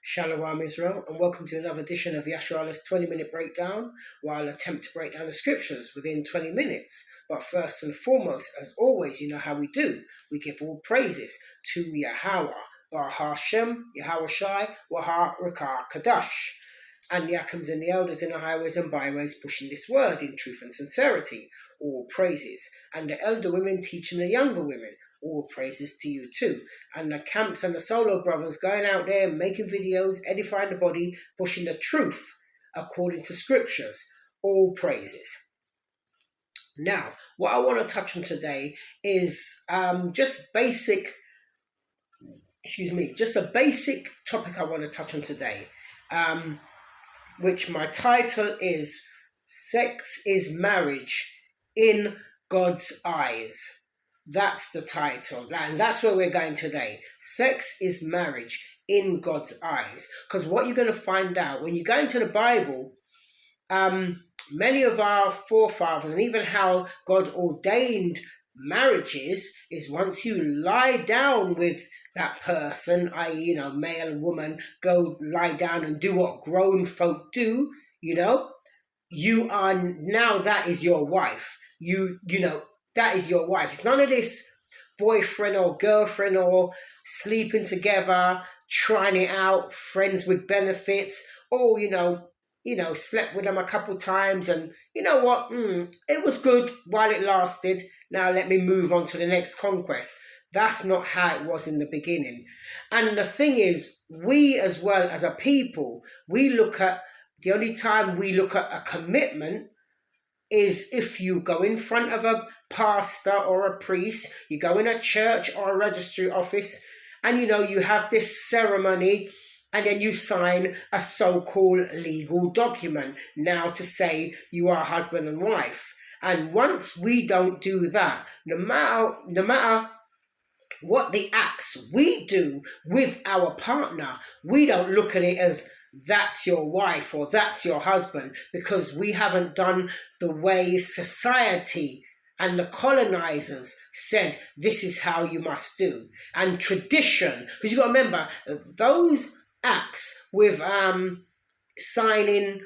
Shalom Israel, and welcome to another edition of Yasharalah's 20-minute breakdown, where I'll attempt to break down the scriptures within 20 minutes. But first and foremost, as always, you know how we do. We give all praises to Yahweh, Bar Hashem, Yahweh Shai, Waha Rakah Kadash, and the Yakims and the elders in the highways and byways pushing this word in truth and sincerity. All praises. And the elder women teaching the younger women. All praises to you too. And the camps and the solo brothers going out there making videos, edifying the body, pushing the truth according to scriptures. All praises. Now, what I want to touch on today is just a basic topic I want to touch on today, which my title is Sex is Marriage in God's Eyes. That's the title, and that's where we're going today. Sex is marriage in God's eyes. Because what you're going to find out when you go into the Bible, many of our forefathers, and even how God ordained marriages, is once you lie down with that person, i.e., male and woman, go lie down and do what grown folk do, you are now, that is your wife. That is your wife. It's none of this boyfriend or girlfriend or sleeping together, trying it out, friends with benefits, or, slept with them a couple times and you know what, it was good while it lasted. Now let me move on to the next conquest. That's not how it was in the beginning. And the thing is, we as well as a people, the only time we look at a commitment is if you go in front of a pastor or a priest, you go in a church or a registry office, and you have this ceremony, and then you sign a so-called legal document now to say you are husband and wife. And once we don't do that, no matter what the acts we do with our partner, we don't look at it as that's your wife or that's your husband, because we haven't done the way society and the colonizers said this is how you must do. And tradition, because you got to remember, those acts with signing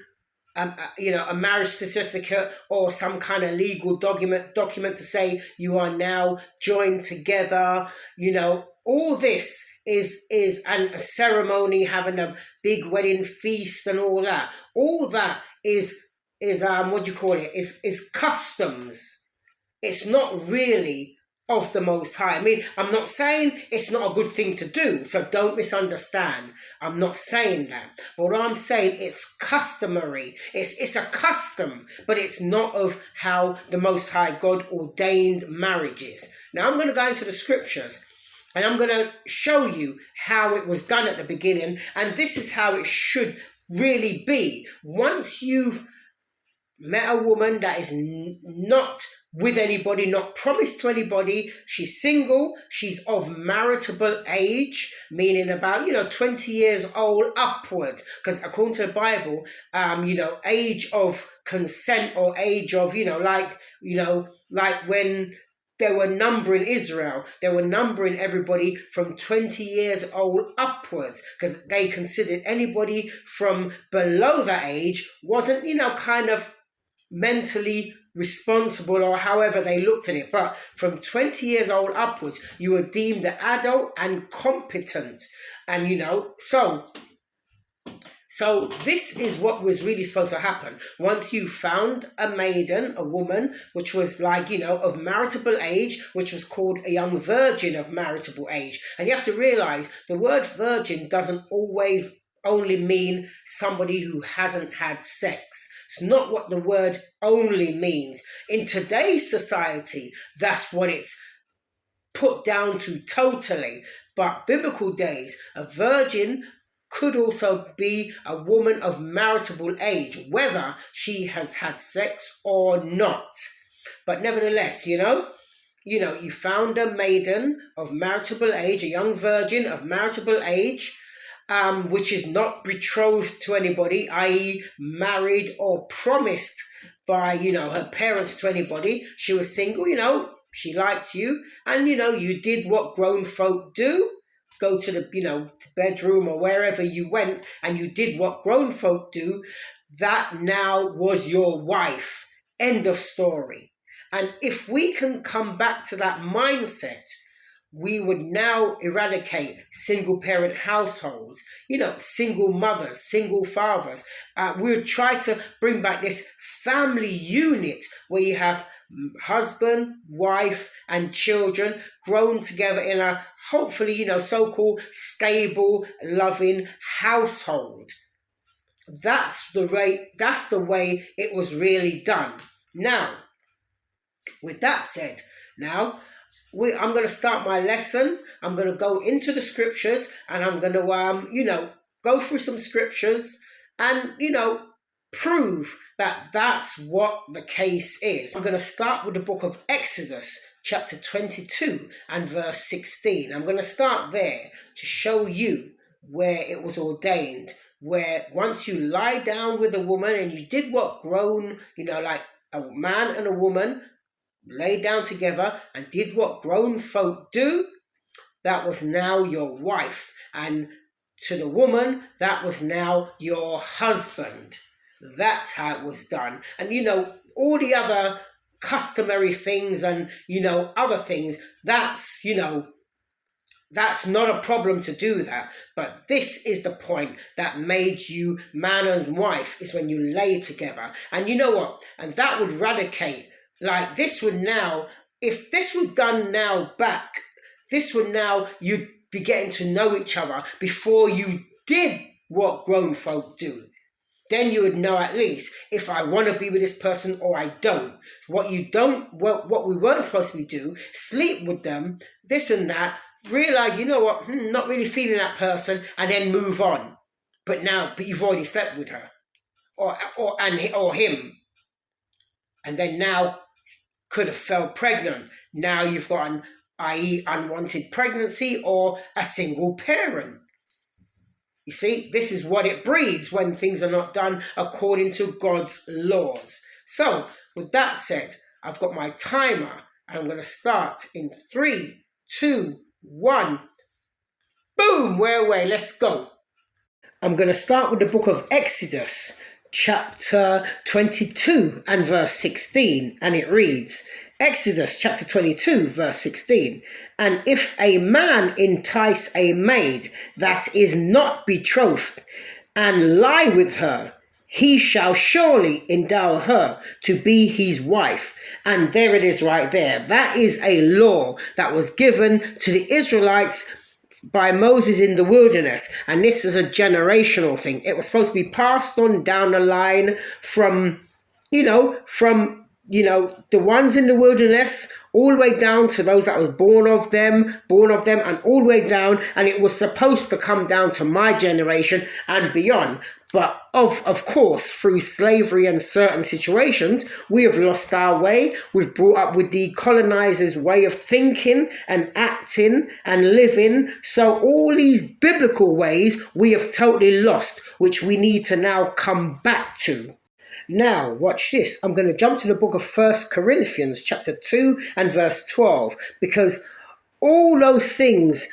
a marriage certificate or some kind of legal document to say you are now joined together, all this is and a ceremony, having a big wedding feast and all that. All that is is customs. It's not really of the Most High. I mean, I'm not saying it's not a good thing to do, so don't misunderstand. I'm not saying that. But what I'm saying, it's customary. It's a custom, but it's not of how the Most High God ordained marriages. Now, I'm going to go into the scriptures, and I'm going to show you how it was done at the beginning, and this is how it should really be. Once you've met a woman that is not with anybody, not promised to anybody, she's single, she's of maritable age, meaning about 20 years old upwards, because according to the Bible, age of consent, or age of like when they were numbering Israel, they were numbering everybody from 20 years old upwards, because they considered anybody from below that age wasn't kind of mentally responsible, or however they looked at it. But from 20 years old upwards, you were deemed an adult and competent. And so this is what was really supposed to happen. Once you found a maiden, a woman, which was of maritable age, which was called a young virgin of maritable age. And you have to realize the word virgin doesn't always only mean somebody who hasn't had sex. It's not what the word only means. In today's society, that's what it's put down to totally. But biblical days, a virgin could also be a woman of maritable age, whether she has had sex or not. But nevertheless, you found a maiden of maritable age, a young virgin of maritable age, which is not betrothed to anybody, i.e. married or promised by, her parents to anybody. She was single, she liked you, and, you did what grown folk do. go to the, bedroom or wherever you went and you did what grown folk do, that now was your wife. End of story. And if we can come back to that mindset, we would now eradicate single parent households, single mothers, single fathers. We would try to bring back this family unit where you have husband, wife, and children grown together in a hopefully, so-called stable, loving household. That's the way it was really done. Now, with that said, I'm going to start my lesson. I'm going to go into the scriptures and I'm going to, go through some scriptures and, prove that that's what the case is. I'm going to start with the book of Exodus, chapter 22 and verse 16. I'm going to start there to show you where it was ordained, where once you lie down with a woman and you did what grown, like a man and a woman lay down together and did what grown folk do, that was now your wife. And to the woman, that was now your husband. That's how it was done. And all the other customary things and other things, that's that's not a problem to do that. But this is the point that made you man and wife, is when you lay together. And you know what? And that would eradicate. Like this would now, if this was done now back, this would now, you'd be getting to know each other before you did what grown folk do. Then you would know at least if I want to be with this person or I don't. What we weren't supposed to be do, sleep with them, this and that, realize, not really feeling that person, and then move on. But you've already slept with her or him. And then now could have fell pregnant. Now you've got an, i.e. unwanted pregnancy or a single parent. You see, this is what it breeds when things are not done according to God's laws. So, with that said, I've got my timer and I'm going to start in 3, 2, 1. Boom, we're away. Let's go. I'm going to start with the book of Exodus, chapter 22 and verse 16, and it reads, Exodus chapter 22 verse 16, and if a man entice a maid that is not betrothed and lie with her, he shall surely endow her to be his wife. And there it is right there. That is a law that was given to the Israelites by Moses in the wilderness, and this is a generational thing. It was supposed to be passed on down the line from the ones in the wilderness all the way down to those that was born of them, and all the way down, and it was supposed to come down to my generation and beyond. But of course, through slavery and certain situations, we have lost our way. We've brought up with the colonizers' way of thinking and acting and living. So all these biblical ways we have totally lost, which we need to now come back to. Now, watch this. I'm going to jump to the book of 1 Corinthians chapter 2 and verse 12, because all those things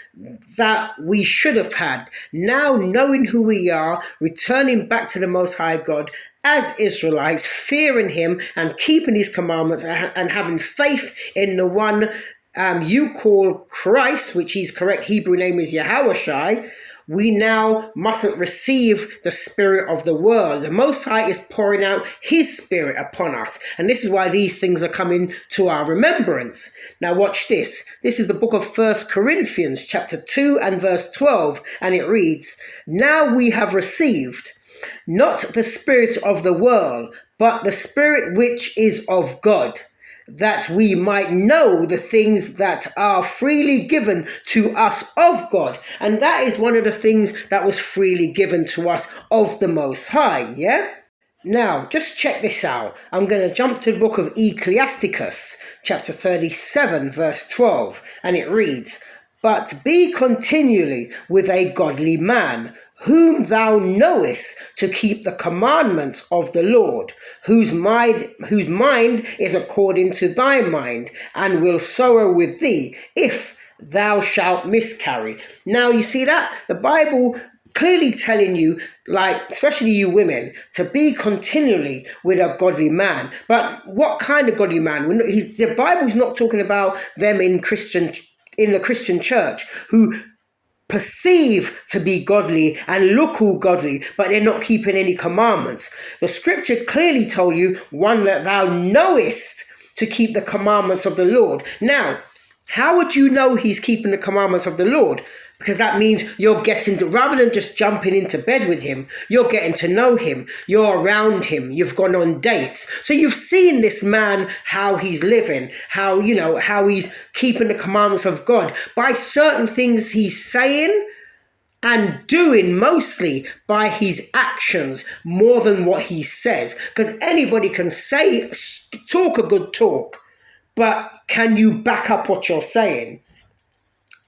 that we should have had, now knowing who we are, returning back to the Most High God as Israelites, fearing him and keeping his commandments and having faith in the one you call Christ, which his correct Hebrew name is Yahushai, we now mustn't receive the spirit of the world. The Most High is pouring out his spirit upon us. And this is why these things are coming to our remembrance. Now watch this. This is the book of 1 Corinthians chapter 2 and verse 12. And it reads, now we have received not the spirit of the world, but the spirit which is of God, that we might know the things that are freely given to us of God. And that is one of the things that was freely given to us of the Most High, yeah? Now, just check this out. I'm going to jump to the book of Ecclesiasticus, chapter 37, verse 12, and it reads, but be continually with a godly man, whom thou knowest to keep the commandments of the Lord, whose mind is according to thy mind, and will sorrow with thee, if thou shalt miscarry. Now, you see that? The Bible clearly telling you, like, especially you women, to be continually with a godly man. But what kind of godly man? The Bible's not talking about them in the Christian church who perceive to be godly and look all godly, but they're not keeping any commandments. The scripture clearly told you, one that thou knowest to keep the commandments of the Lord. Now, how would you know he's keeping the commandments of the Lord? Because that means you're getting to, rather than just jumping into bed with him, you're getting to know him. You're around him. You've gone on dates. So you've seen this man, how he's living, how he's keeping the commandments of God by certain things he's saying and doing, mostly by his actions more than what he says. Because anybody can talk a good talk, but can you back up what you're saying?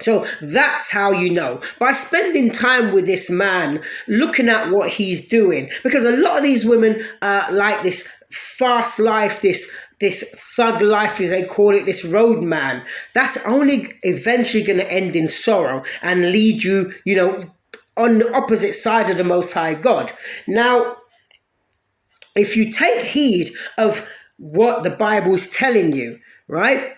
So that's how you know. By spending time with this man, looking at what he's doing. Because a lot of these women like this fast life, this thug life, as they call it, this road man. That's only eventually going to end in sorrow and lead you, on the opposite side of the Most High God. Now, if you take heed of what the Bible's telling you, right?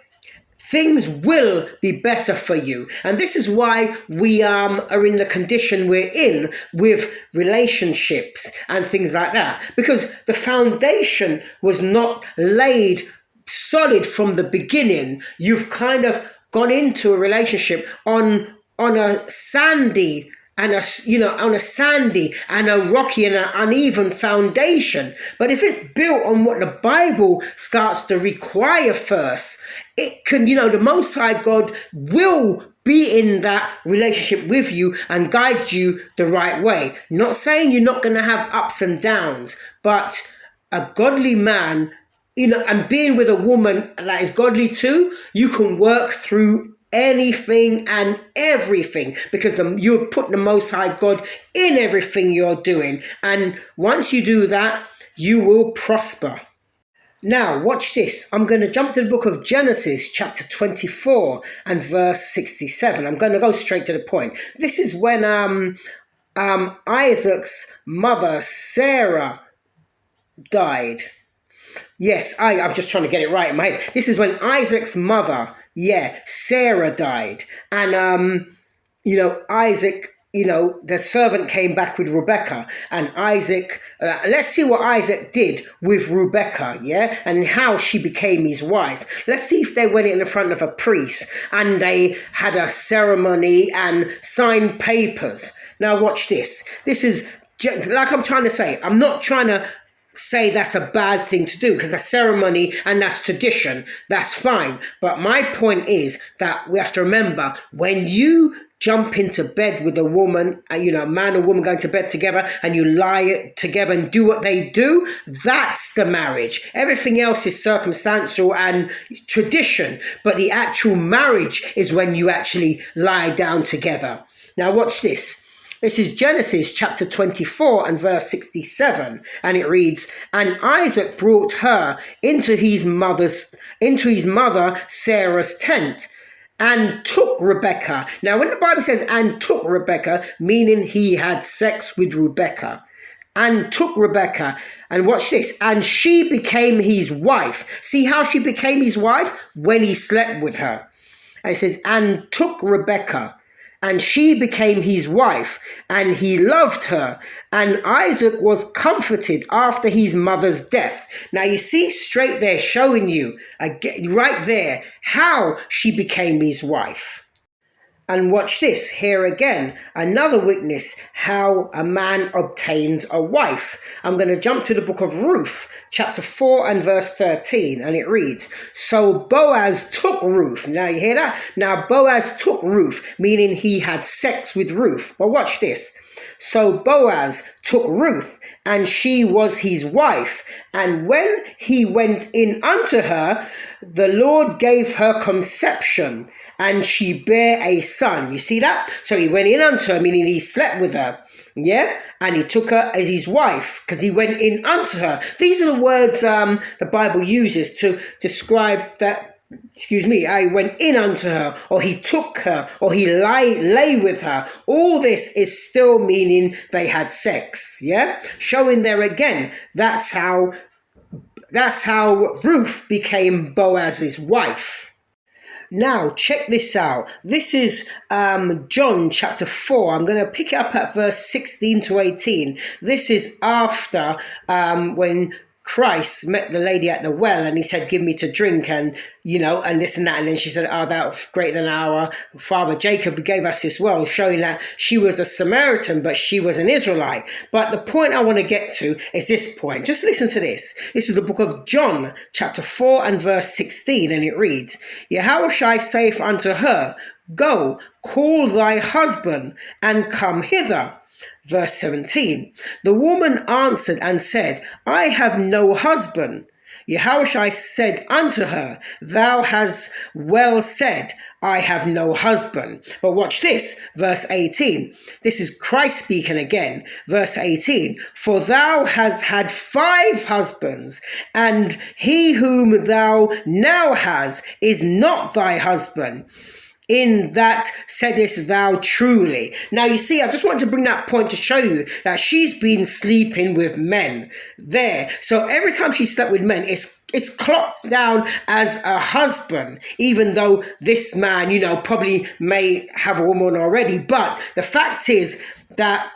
Things will be better for you. And this is why we are in the condition we're in with relationships and things like that. Because the foundation was not laid solid from the beginning. You've kind of gone into a relationship on a sandy and on a sandy and a rocky and an uneven foundation. But if it's built on what the Bible starts to require first, it can, the Most High God will be in that relationship with you and guide you the right way. Not saying you're not going to have ups and downs, but a godly man, and being with a woman that is godly too, you can work through anything and everything, because you put the Most High God in everything you're doing, and once you do that, you will prosper. Now watch this. I'm going to jump to the book of Genesis chapter 24 and verse 67. I'm going to go straight to the point. This is when Isaac's mother Sarah died. Yes, I'm just trying to get it right in my head. This is when Isaac's mother, Sarah died. And, Isaac, the servant came back with Rebecca. And Isaac, let's see what Isaac did with Rebecca, and how she became his wife. Let's see if they went in front of a priest and they had a ceremony and signed papers. Now watch this. This is, like I'm trying to say, I'm not trying to say that's a bad thing to do, because that's ceremony and that's tradition. That's fine. But my point is that we have to remember, when you jump into bed with a woman, a man and woman going to bed together, and you lie together and do what they do, that's the marriage. Everything else is circumstantial and tradition, but the actual marriage is when you actually lie down together. Now watch this. This is Genesis chapter 24 and verse 67, and it reads, "And Isaac brought her into his mother Sarah's tent, and took Rebekah." Now, when the Bible says "and took Rebekah," meaning he had sex with Rebekah. And took Rebekah, and watch this, and she became his wife. See how she became his wife? When he slept with her. And it says, "And took Rebekah, and she became his wife, and he loved her. And Isaac was comforted after his mother's death." Now you see straight there, showing you, right there, how she became his wife. And watch this, here again, another witness, how a man obtains a wife. I'm going to jump to the book of Ruth, chapter 4 and verse 13, and it reads, "So Boaz took Ruth." Now you hear that? Now Boaz took Ruth, meaning he had sex with Ruth. But watch this. "So Boaz took Ruth, and she was his wife. And when he went in unto her, the Lord gave her conception, and she bare a son." You see that? So he went in unto her, meaning he slept with her. And he took her as his wife, because he went in unto her. These are the words the Bible uses to describe that I went in unto her, or he took her, or he lay with her. All this is still meaning they had sex, yeah? Showing there again, that's how Ruth became Boaz's wife. Now, check this out. This is John chapter 4. I'm going to pick it up at verse 16 to 18. This is after when Christ met the lady at the well and he said, give me to drink, and and this and that. And then she said, oh, that's greater than our father Jacob gave us this well, showing that she was a Samaritan, but she was an Israelite. But the point I want to get to is this point. Just listen to this. This is the book of John, chapter 4 and verse 16. And it reads, Yahushua saith unto her, go, call thy husband and come hither. Verse 17, the woman answered and said, I have no husband. Yahushua said unto her, thou hast well said, I have no husband. But watch this, verse 18. This is Christ speaking again. Verse 18, for thou hast had 5 husbands, and he whom thou now hast is not thy husband. In that saidest thou truly. Now you see, I just want to bring that point to show you that she's been sleeping with men there. So every time she slept with men, it's clocked down as a husband, even though this man, probably may have a woman already. But the fact is that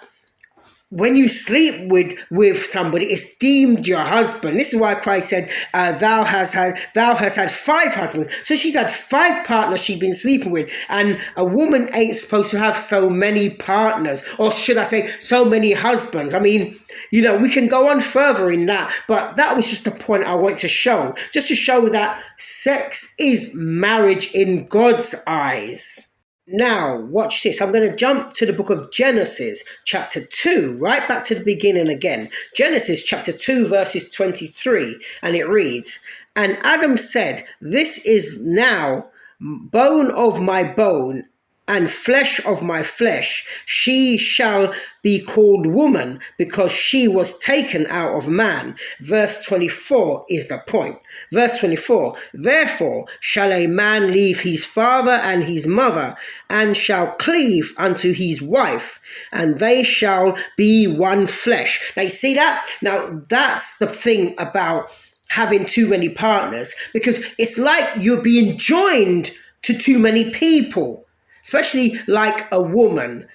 when you sleep with somebody, it's deemed your husband. This is why Christ said, thou hast had 5 husbands. So she's had 5 partners she's been sleeping with. And a woman ain't supposed to have so many partners, or should I say, so many husbands. I mean, we can go on further in that, but that was just the point I want to show. Just to show that sex is marriage in God's eyes. Now, watch this. I'm going to jump to the book of Genesis, chapter 2, right back to the beginning again. Genesis, chapter 2, verses 23, and it reads, and Adam said, this is now bone of my bone and flesh of my flesh. She shall be called woman, because she was taken out of man. Verse 24 is the point. Verse 24, therefore shall a man leave his father and his mother, and shall cleave unto his wife, and they shall be one flesh. Now you see that? Now that's the thing about having too many partners, because it's like you're being joined to too many people. Especially like a woman,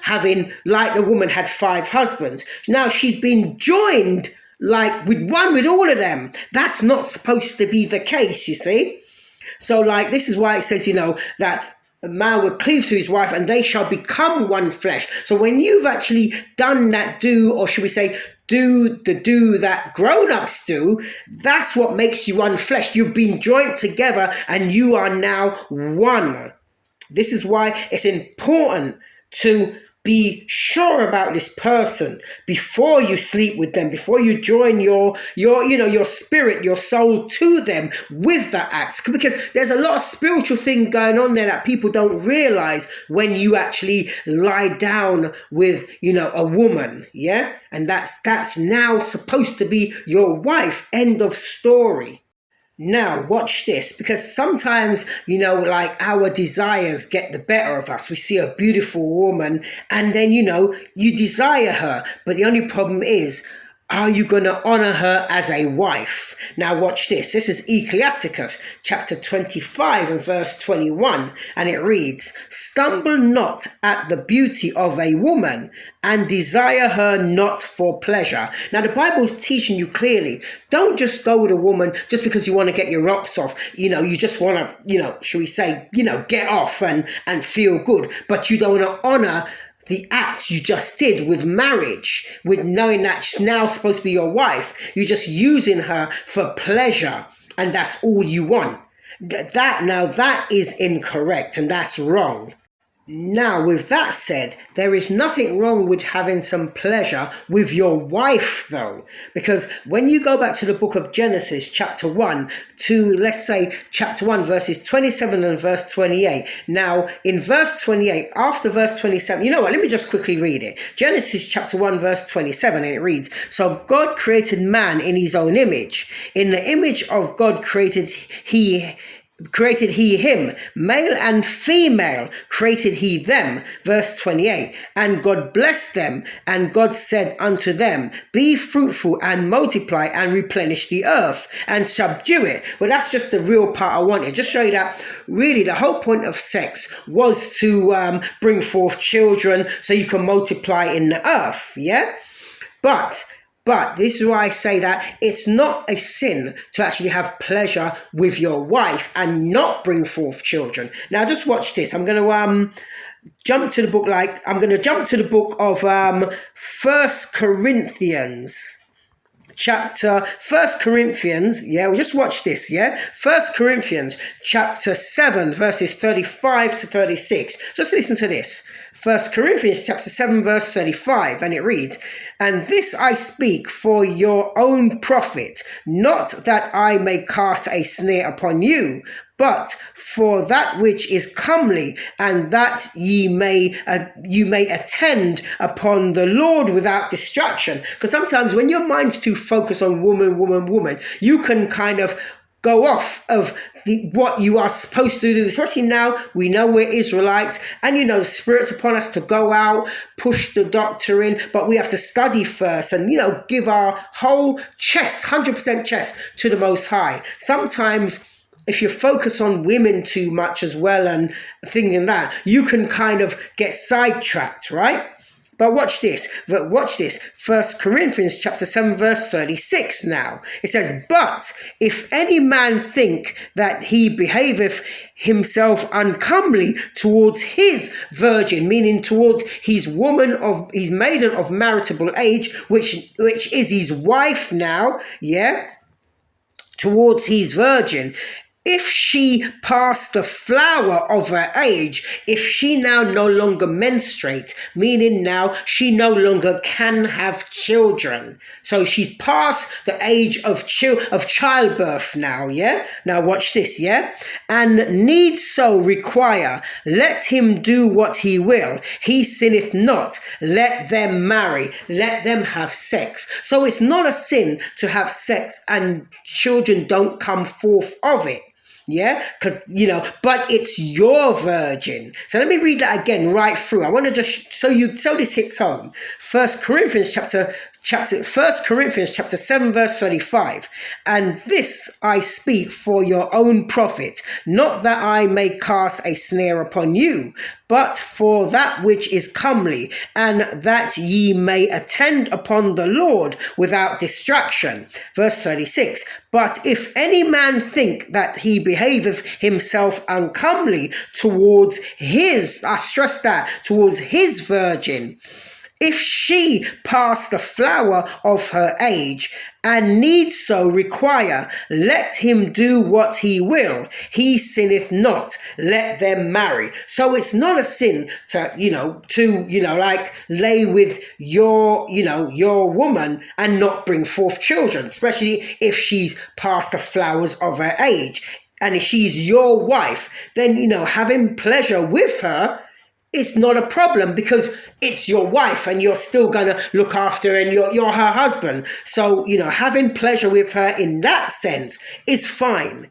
having, like the woman had 5 husbands. Now she's been joined with all of them. That's not supposed to be the case, you see. So this is why it says, that a man will cleave to his wife and they shall become one flesh. So when you've actually done that or should we say, do that grown-ups do, that's what makes you one flesh. You've been joined together and you are now one. This is why it's important to be sure about this person before you sleep with them, before you join your spirit, your soul to them with that act. Because there's a lot of spiritual thing going on there that people don't realize when you actually lie down with, a woman. Yeah. And that's now supposed to be your wife. End of story. Now, watch this, because sometimes, our desires get the better of us. We see a beautiful woman and then, you desire her. But the only problem is, are you going to honor her as a wife? Now watch this. This is Ecclesiasticus chapter 25 and verse 21. And it reads, stumble not at the beauty of a woman and desire her not for pleasure. Now the Bible is teaching you clearly. Don't just go with a woman just because you want to get your rocks off. You just want to, shall we say, get off and feel good. But you don't want to honor the act you just did with marriage, with knowing that she's now supposed to be your wife. You're just using her for pleasure, and that's all you want. That is incorrect, and that's wrong. Now, with that said, there is nothing wrong with having some pleasure with your wife, though, because when you go back to the book of Genesis, chapter 1, to, let's say, chapter 1, verses 27 and verse 28. Now, in verse 28, after verse 27, you know what, let me just quickly read it. Genesis chapter 1, verse 27, and it reads, so God created man in his own image. In the image of God created he created he him, male and female created he them. Verse 28, and God blessed them, and God said unto them, be fruitful and multiply and replenish the earth and subdue it. Well, that's just the real part I wanted. Just show you that really the whole point of sex was to bring forth children so you can multiply in the earth, yeah? But this is why I say that it's not a sin to actually have pleasure with your wife and not bring forth children. Now, just watch this. I'm going to jump to the book of 1 Corinthians. Chapter 1 Corinthians, we'll just watch this, 1 Corinthians chapter 7 verses 35 to 36. Just listen to this. 1 Corinthians chapter 7 verse 35, and it reads, and this I speak for your own profit, not that I may cast a snare upon you, but for that which is comely, and that you may attend upon the Lord without distraction. Because sometimes when your mind's too focused on woman, you can kind of go off of what you are supposed to do. Especially now, we know we're Israelites, and the Spirit's upon us to go out, push the doctor in, but we have to study first and, give our whole chest, 100% chest to the Most High. Sometimes, if you focus on women too much as well and thinking that, you can kind of get sidetracked, right? But watch this. 1 Corinthians chapter 7 verse 36 now. It says, but if any man think that he behaveth himself uncomely towards his virgin, meaning towards his maiden of marriageable age, which is his wife now, towards his virgin, if she passed the flower of her age, if she now no longer menstruates, meaning now she no longer can have children. So she's past the age of childbirth now, Now watch this, and need so require, let him do what he will. He sinneth not. Let them marry. Let them have sex. So it's not a sin to have sex and children don't come forth of it. Because, but it's your virgin. So let me read that again right through. I want to just so this hits home. 1 Corinthians chapter 7 verse 35. And this I speak for your own profit, not that I may cast a snare upon you, but for that which is comely, and that ye may attend upon the Lord without distraction. Verse 36. But if any man think that he behaveth himself uncomely towards his, I stress that, towards his virgin, if she pass the flower of her age, and need so require, let him do what he will. He sinneth not. Let them marry. So it's not a sin to like lay with your woman and not bring forth children, especially if she's past the flowers of her age. And if she's your wife, then, having pleasure with her, it's not a problem because it's your wife and you're still going to look after her and you're her husband. So, having pleasure with her in that sense is fine.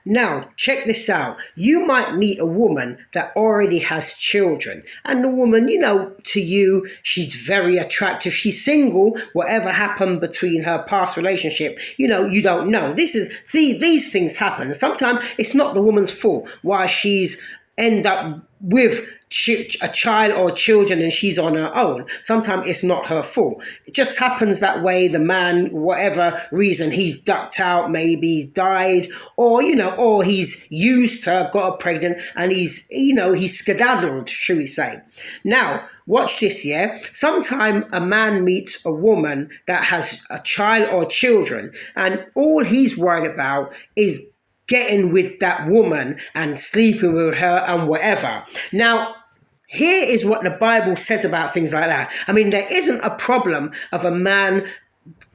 Now, check this out. You might meet a woman that already has children, and the woman, to you, she's very attractive. She's single. Whatever happened between her past relationship, you don't know. These things happen. And sometimes it's not the woman's fault why she's end up with a child or children and she's on her own. Sometimes it's not her fault. It just happens that way. The man, whatever reason, he's ducked out, maybe he's died, or he's used her, got her pregnant, and he's skedaddled, should we say. Now, watch this, Sometimes a man meets a woman that has a child or children, and all he's worried about is getting with that woman and sleeping with her and whatever. Now, here is what the Bible says about things like that. I mean, there isn't a problem of a man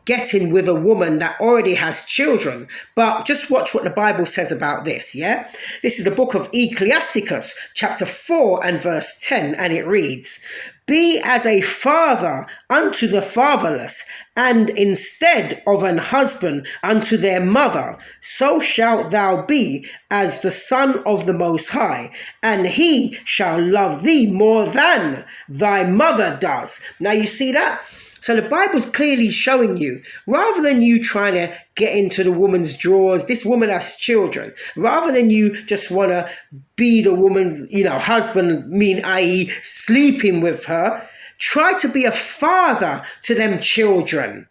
getting with a woman that already has children. But just watch what the Bible says about this, This is the book of Ecclesiasticus, chapter 4 and verse 10, and it reads, Be as a father unto the fatherless, and instead of an husband unto their mother, so shalt thou be as the Son of the Most High, and he shall love thee more than thy mother does. Now you see that? So the Bible's clearly showing you, rather than you trying to get into the woman's drawers, this woman has children, rather than you just want to be the woman's, husband, i.e. sleeping with her, try to be a father to them children.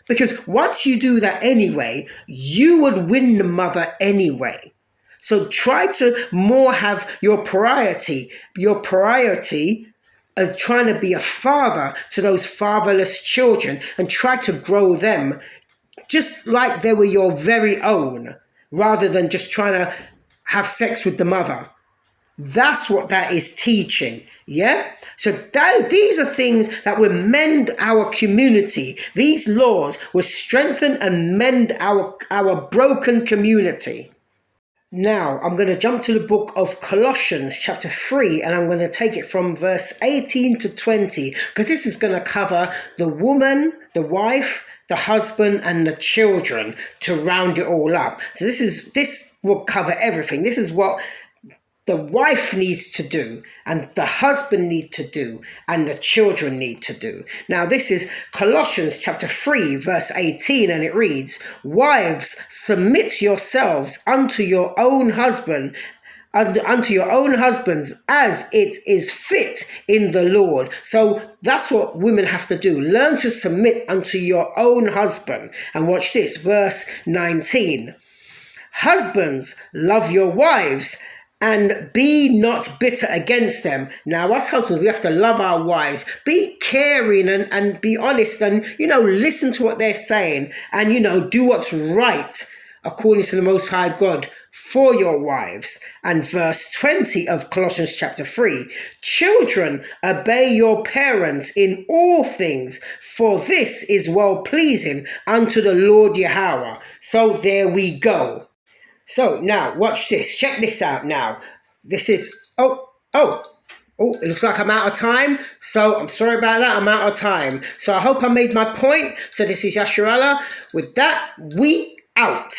Because once you do that anyway, you would win the mother anyway. So try to more have your priority as trying to be a father to those fatherless children and try to grow them just like they were your very own, rather than just trying to have sex with the mother. That's what that is teaching. Yeah? So these are things that will mend our community. These laws will strengthen and mend our broken community. Now, I'm going to jump to the book of Colossians chapter 3, and I'm going to take it from verse 18 to 20, because this is going to cover the woman, the wife, the husband, and the children to round it all up. So this will cover everything. This is what the wife needs to do, and the husband need to do, and the children need to do. Now, this is Colossians chapter 3, verse 18, and it reads, "Wives, submit yourselves unto your own husbands as it is fit in the Lord." So that's what women have to do. Learn to submit unto your own husband. And watch this, verse 19. "Husbands, love your wives, and be not bitter against them." Now, us husbands, we have to love our wives. Be caring and be honest and, listen to what they're saying and, do what's right according to the Most High God for your wives. And verse 20 of Colossians chapter 3, "Children, obey your parents in all things, for this is well-pleasing unto the Lord Yahweh." So there we go. So now watch this. Check this out now. This is, it looks like I'm out of time. So I'm sorry about that. I'm out of time. So I hope I made my point. So this is Yasharallah. With that, we out.